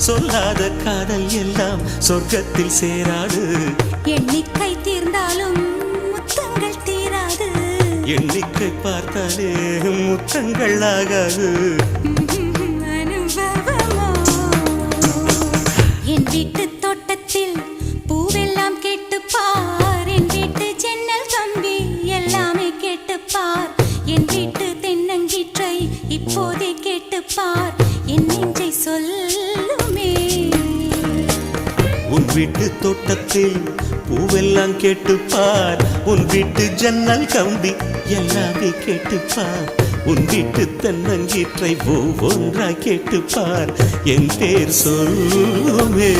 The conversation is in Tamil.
சொல்லாத காதல் எல்லாம் சொர்க்கத்தில் சேராது. எண்ணிக்கை தீர்ந்தாலும் முத்தங்கள் தீராது. எண்ணிக்கை பார்த்தாலே முத்தங்கள் ஆகாது. அனுபவமோ என் வீட்டு தோட்டத்தில் பூவெல்லாம் கேட்டுப்பார். என் வீட்டு ஜன்னல் கம்பி எல்லாமே கேட்டுப்பார். என் வீட்டு தென்னங்கீற்றை இப்போதே கேட்டுப்பார். என் நெஞ்சை சொல்லுமே. உன் வீட்டு தோட்டத்தில் பூவெல்லாம் கேட்டுப்பார். உன் வீட்டு ஜன்னல் கம்பி எல்லாமே கேட்டுப்பார். உன் வீட்டு தென்னங்கீற்றை ஒவ்வொன்றா கேட்டுப்பார். என் பேர் சொல்லுமே.